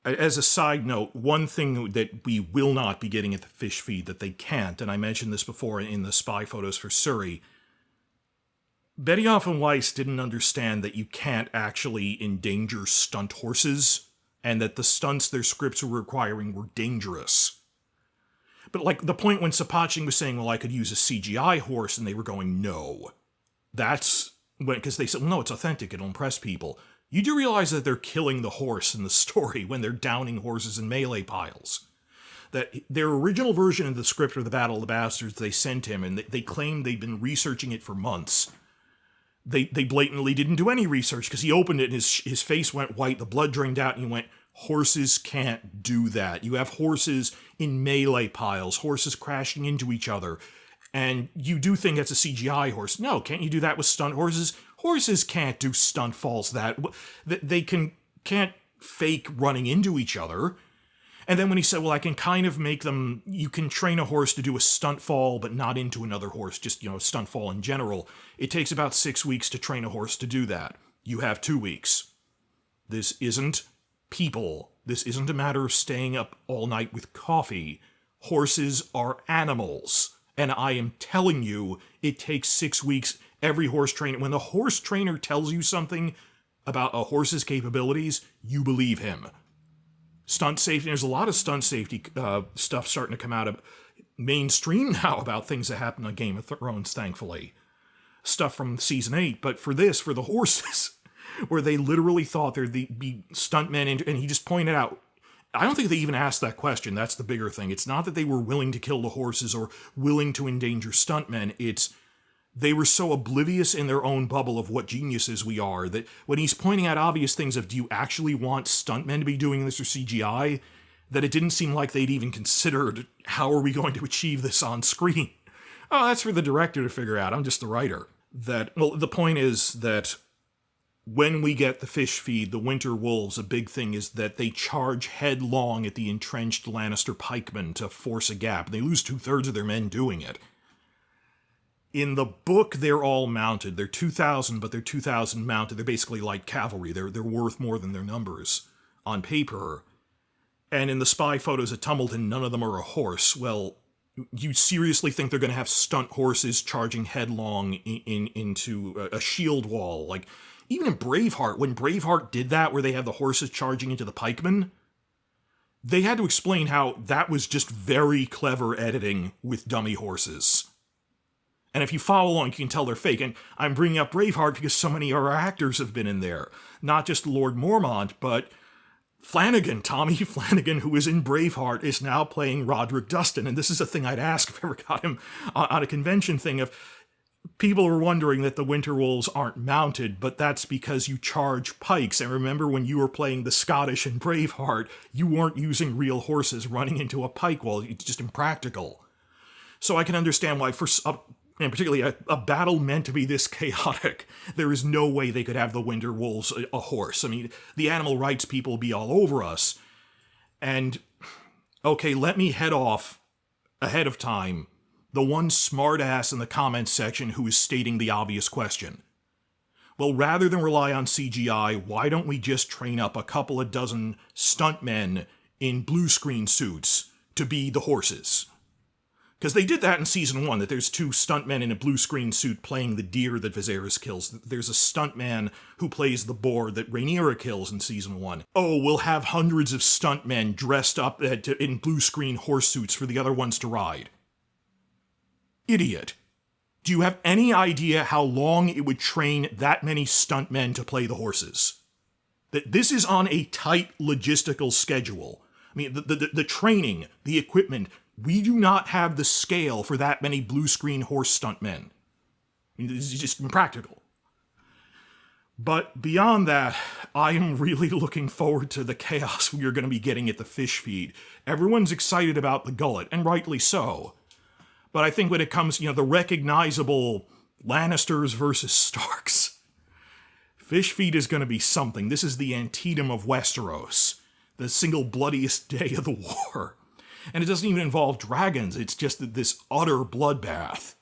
As a side note, one thing that we will not be getting at the Fishfeed that they can't, and I mentioned this before in the spy photos for Surrey, Benioff and Weiss didn't understand that you can't actually endanger stunt horses, and that the stunts their scripts were requiring were dangerous. But like the point when Sapachin was saying, well, I could use a CGI horse, and they were going, no. That's when, because they said, well, no, it's authentic, it'll impress people. You do realize that they're killing the horse in the story when they're downing horses in melee piles. That their original version of the script of the Battle of the Bastards they sent him, and they claimed they'd been researching it for months. They blatantly didn't do any research, because he opened it and his face went white, the blood drained out, and he went, horses can't do that. You have horses in melee piles, horses crashing into each other, and you do think that's a CGI horse. No, can't you do that with stunt horses? Horses can't do stunt falls that. They can't fake running into each other. And then when he said, well, I can kind of make them, you can train a horse to do a stunt fall, but not into another horse, just, stunt fall in general. It takes about 6 weeks to train a horse to do that. You have 2 weeks. This isn't people. This isn't a matter of staying up all night with coffee. Horses are animals. And I am telling you, it takes 6 weeks. Every horse trainer, when the horse trainer tells you something about a horse's capabilities, you believe him. Stunt safety, there's a lot of stunt safety stuff starting to come out of mainstream now about things that happen on Game of Thrones, thankfully. Stuff from season 8, but for the horses, where they literally thought there'd be stuntmen, and he just pointed out, I don't think they even asked that question, that's the bigger thing. It's not that they were willing to kill the horses or willing to endanger stuntmen, it's they were so oblivious in their own bubble of what geniuses we are that when he's pointing out obvious things of, do you actually want stuntmen to be doing this or CGI, that it didn't seem like they'd even considered, how are we going to achieve this on screen? Oh, that's for the director to figure out. I'm just the writer. The point is that when we get the Fishfeed, the Winter Wolves, a big thing is that they charge headlong at the entrenched Lannister pikemen to force a gap. They lose 2/3 of their men doing it. In the book, they're all mounted. They're 2,000, but they're 2,000 mounted. They're basically light cavalry. They're worth more than their numbers on paper. And in the spy photos at Tumbleton, none of them are a horse. Well, you seriously think they're going to have stunt horses charging headlong into a shield wall? Like, even in Braveheart, when Braveheart did that, where they had the horses charging into the pikemen, they had to explain how that was just very clever editing with dummy horses. And if you follow along, you can tell they're fake. And I'm bringing up Braveheart because so many of our actors have been in there. Not just Lord Mormont, but Flanagan, Tommy Flanagan, who is in Braveheart, is now playing Roderick Dustin. And this is a thing I'd ask if I ever got him on a convention thing of, people are wondering that the Winter Wolves aren't mounted, but that's because you charge pikes. And remember when you were playing the Scottish in Braveheart, you weren't using real horses running into a pike wall. It's just impractical. So I can understand why, and particularly a battle meant to be this chaotic, there is no way they could have the Winter Wolves a horse. I mean, the animal rights people be all over us. And, okay, let me head off ahead of time the one smartass in the comments section who is stating the obvious question. Well, rather than rely on CGI, why don't we just train up a couple of dozen stuntmen in blue screen suits to be the horses? Because they did that in Season 1, that there's 2 stuntmen in a blue screen suit playing the deer that Viserys kills. There's a stuntman who plays the boar that Rhaenyra kills in Season 1. Oh, we'll have hundreds of stuntmen dressed up in blue screen horse suits for the other ones to ride. Idiot. Do you have any idea how long it would train that many stuntmen to play the horses? That this is on a tight logistical schedule. I mean, the training, the equipment, we do not have the scale for that many blue screen horse stuntmen. I mean, this is just impractical. But beyond that, I am really looking forward to the chaos we are going to be getting at the Fishfeed. Everyone's excited about the gullet, and rightly so. But I think when it comes, the recognizable Lannisters versus Starks, Fishfeed is going to be something. This is the antietam of Westeros, the single bloodiest day of the war. And it doesn't even involve dragons, it's just this utter bloodbath.